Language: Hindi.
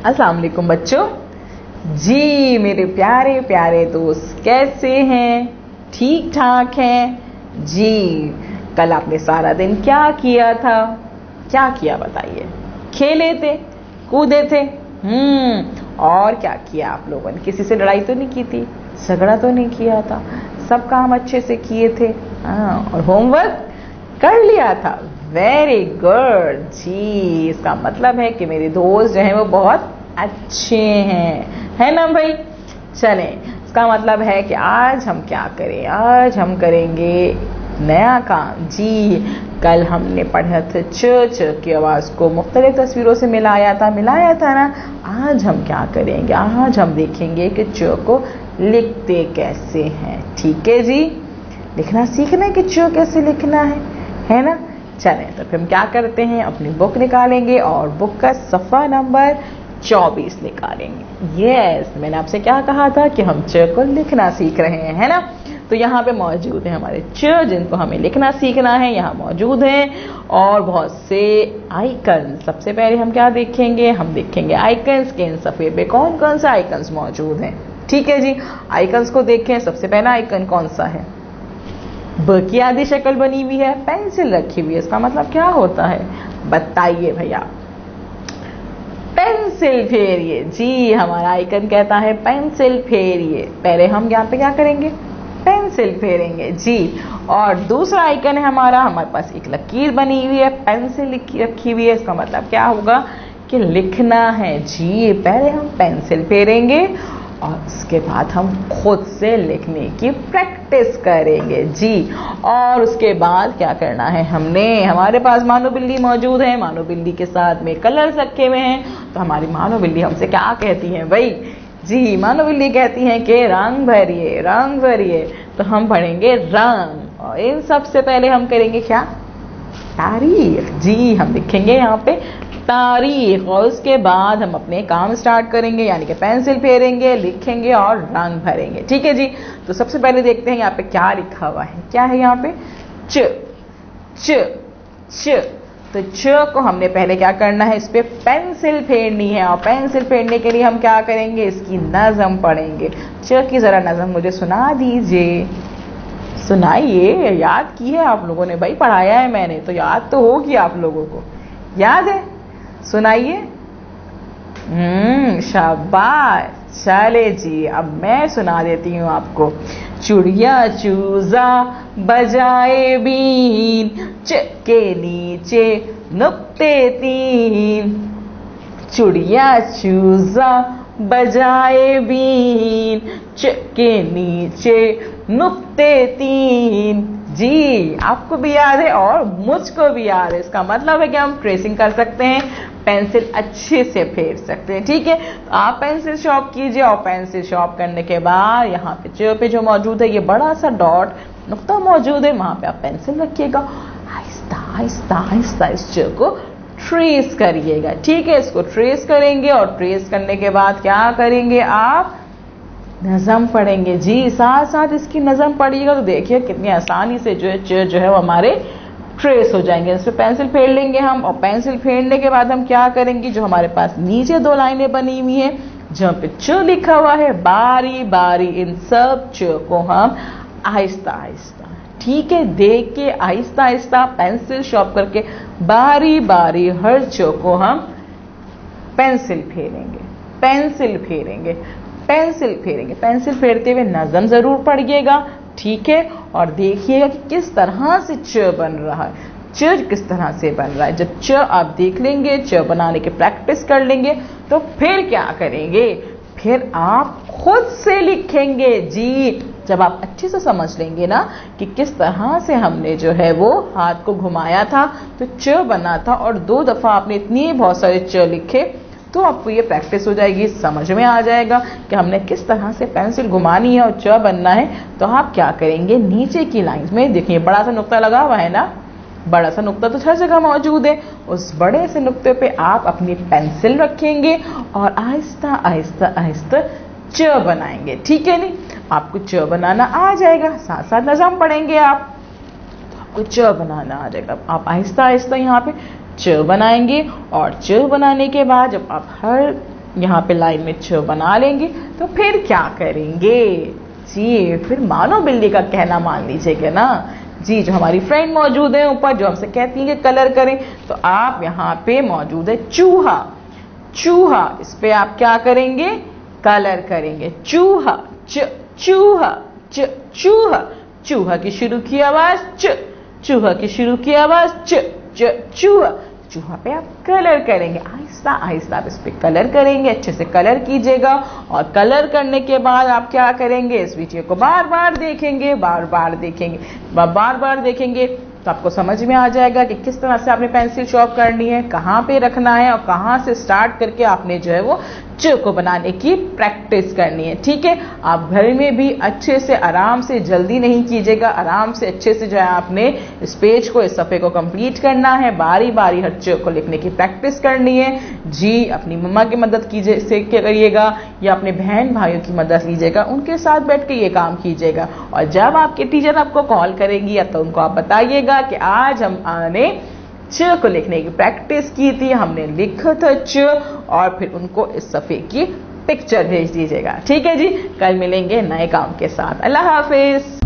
अस्सलाम वालेकुम बच्चों। जी मेरे प्यारे प्यारे दोस्त, कैसे हैं? ठीक ठाक हैं जी। कल आपने सारा दिन क्या किया था? क्या किया बताइए? खेले थे, कूदे थे? और क्या किया आप लोगों ने? किसी से लड़ाई तो नहीं की थी, झगड़ा तो नहीं किया था, सब काम अच्छे से किए थे? और होमवर्क कर लिया था? वेरी गुड जी। इसका मतलब है कि मेरे दोस्त जो हैं वो बहुत अच्छे हैं, है ना भाई? चलें, इसका मतलब है कि आज हम क्या करें? आज हम करेंगे नया काम जी। कल हमने पढ़ा था च की आवाज को मुख्तलिफ तस्वीरों से मिलाया था ना। आज हम क्या करेंगे? आज हम देखेंगे कि च को लिखते कैसे हैं। ठीक है जी, लिखना सीखना है कि च कैसे लिखना है ना? चलें, तो फिर हम क्या करते हैं, अपनी बुक निकालेंगे और बुक का सफ़ा नंबर 24 निकालेंगे। यस, मैंने आपसे क्या कहा था कि हम च को लिखना सीख रहे हैं, है ना? तो यहाँ पे मौजूद है हमारे च, जिनको हमें लिखना सीखना है, यहाँ मौजूद हैं और बहुत से आइकन। सबसे पहले हम क्या देखेंगे? हम देखेंगे आइकन्स के इन सफ़े पे कौन कौन से आइकन्स मौजूद हैं। ठीक है जी, आइकन्स को देखें। सबसे पहला आइकन कौन सा है? ब की आधी शक्ल बनी हुई है, पेंसिल रखी हुई है। इसका मतलब क्या होता है बताइए भैया? पेंसिल फेरिए जी। हमारा आइकन कहता है पेंसिल फेरिए। पहले हम यहाँ पे क्या करेंगे? पेंसिल फेरेंगे जी। और दूसरा आइकन है हमारे पास एक लकीर बनी हुई है, पेंसिल रखी हुई है। इसका मतलब क्या होगा कि लिखना है जी। पहले हम पेंसिल फेरेंगे और उसके बाद हम खुद से लिखने की प्रैक्टिस करेंगे जी। और उसके बाद क्या करना है हमने? हमारे पास मानो बिल्ली मौजूद है, मानो बिल्ली के साथ में कलर्स रखे हुए हैं। तो हमारी मानो बिल्ली हमसे क्या कहती हैं भाई? जी, मानो बिल्ली कहती हैं कि रंग भरिए, रंग भरिए। तो हम पढ़ेंगे रंग, और इन सबसे पहले हम करेंगे क्या? तारीख जी। हम लिखेंगे यहाँ पे तारीख, और उसके बाद हम अपने काम स्टार्ट करेंगे, यानी कि पेंसिल फेरेंगे, लिखेंगे और रंग भरेंगे। ठीक है जी। तो सबसे पहले देखते हैं यहाँ पे क्या लिखा हुआ है। क्या है यहाँ पे? च च च। तो च को हमने पहले क्या करना है? इस पे पेंसिल फेरनी है, और पेंसिल फेरने के लिए हम क्या करेंगे? इसकी नज़म पढ़ेंगे। च की जरा नज़म मुझे सुना दीजिए। सुनाइए। याद की है आप लोगों ने भाई? पढ़ाया है मैंने, तो याद तो होगी आप लोगों को। याद है? सुनाइए। शाबाश। चले जी, अब मैं सुना देती हूँ आपको। चुड़िया चूजा बजाए बीन, च के नीचे नुक्ते 3। चुड़िया चूजा बजाए बीन, च के नीचे नुक्ते 3। जी, आपको भी याद है और मुझको भी याद है। इसका मतलब है कि हम ट्रेसिंग कर सकते हैं, पेंसिल अच्छे से फेर सकते हैं। ठीक है, तो आप पेंसिल शॉर्प कीजिए, और पेंसिल शॉर्प करने के बाद यहाँ पे च पे जो मौजूद है, ये बड़ा सा डॉट नुक्ता मौजूद है, वहां पे आप पेंसिल रखिएगा। आहिस्ता आहिस्ता आहिस्ता इस च को ट्रेस करिएगा। ठीक है, इसको ट्रेस करेंगे, और ट्रेस करने के बाद क्या करेंगे? आप नज़म पढ़ेंगे जी। साथ साथ इसकी नज़म पढ़िएगा तो देखिए कितनी आसानी से जो है च जो है वो हमारे ट्रेस हो जाएंगे। इस पर पेंसिल फेर लेंगे हम, और पेंसिल फेरने के बाद हम क्या करेंगे? जो हमारे पास नीचे 2 लाइनें बनी हुई हैं, जहाँ पे च लिखा हुआ है, बारी बारी इन सब च को हम आहिस्ता आहिस्ता, ठीक है, देख के आहिस्ता आहिस्ता पेंसिल शॉर्प करके बारी बारी हर च को हम पेंसिल फेरेंगे, पेंसिल फेरेंगे, पेंसिल फेरेंगे। पेंसिल फेरते हुए नज़म जरूर पढ़िएगा। ठीक है, और देखिएगा कि किस तरह से च बन रहा है। च किस तरह से बन रहा है। जब च आप देख लेंगे, च बनाने की प्रैक्टिस कर लेंगे, तो फिर क्या करेंगे? फिर आप खुद से लिखेंगे जी। जब आप अच्छे से समझ लेंगे ना कि किस तरह से हमने जो है वो हाथ को घुमाया था तो च बना था, और 2 दफा आपने इतनी बहुत सारे च लिखे, तो आपको ये प्रैक्टिस हो जाएगी, समझ में आ जाएगा कि हमने किस तरह से पेंसिल घुमानी है और च बनना है। तो आप क्या करेंगे? नीचे की लाइंस में देखिए बड़ा सा नुक्ता लगा हुआ है ना, बड़ा सा नुक्ता तो हर जगह मौजूद है। उस बड़े से नुक्ते पे आप अपनी पेंसिल रखेंगे और आहिस्ता आहिस्ता आहिस्ता च बनाएंगे। ठीक है, नहीं आपको च बनाना आ जाएगा, साथ साथ नज़म पढ़ेंगे आप, तो आपको च बनाना आ जाएगा। आप आहिस्ता आहिस्ता यहाँ पे च बनाएंगे, और च बनाने के बाद जब आप हर यहाँ पे लाइन में च बना लेंगे। तो फिर क्या करेंगे जी, फिर मानो बिल्ली का कहना मान लीजिएगा ना जी। जो हमारी फ्रेंड मौजूद है ऊपर, जो हमसे कहती है कि कलर करें, तो आप यहाँ पे मौजूद है चूहा। चूहा, इस पे आप क्या करेंगे, कलर करेंगे। चूहा, च, चूहा, च, चूहा। चूहा की शुरू की आवाज च, चूहा की शुरू की आवाज च, च, चूहा। चूहा पे आप कलर करेंगे, आहिस्ता आहिस्ता आप इस पे कलर करेंगे, अच्छे से कलर कीजिएगा। और कलर करने के बाद आप क्या करेंगे, इस वीडियो को बार बार देखेंगे, बार बार देखेंगे, बार बार देखेंगे, तो आपको समझ में आ जाएगा कि किस तरह से आपने पेंसिल शॉर्प करनी है, कहाँ पे रखना है और कहाँ से स्टार्ट करके आपने जो है वो च को बनाने की प्रैक्टिस करनी है। ठीक है, आप घर में भी अच्छे से आराम से, जल्दी नहीं कीजिएगा, आराम से अच्छे से जो है आपने इस पेज को, इस सफ़े को कंप्लीट करना है। बारी बारी हर च को लिखने की प्रैक्टिस करनी है जी। अपनी मम्मा की मदद कीजिए से करिएगा या अपने बहन भाइयों की मदद लीजिएगा, उनके साथ बैठ के ये काम कीजिएगा। और जब आपके टीचर आपको कॉल करेंगी या तो उनको आप बताइएगा कि आज हमने च को लिखने की प्रैक्टिस की थी, हमने लिखा था च, और फिर उनको इस सफ़े की पिक्चर भेज दीजिएगा। ठीक है जी, कल मिलेंगे नए काम के साथ। अल्लाह हाफिज।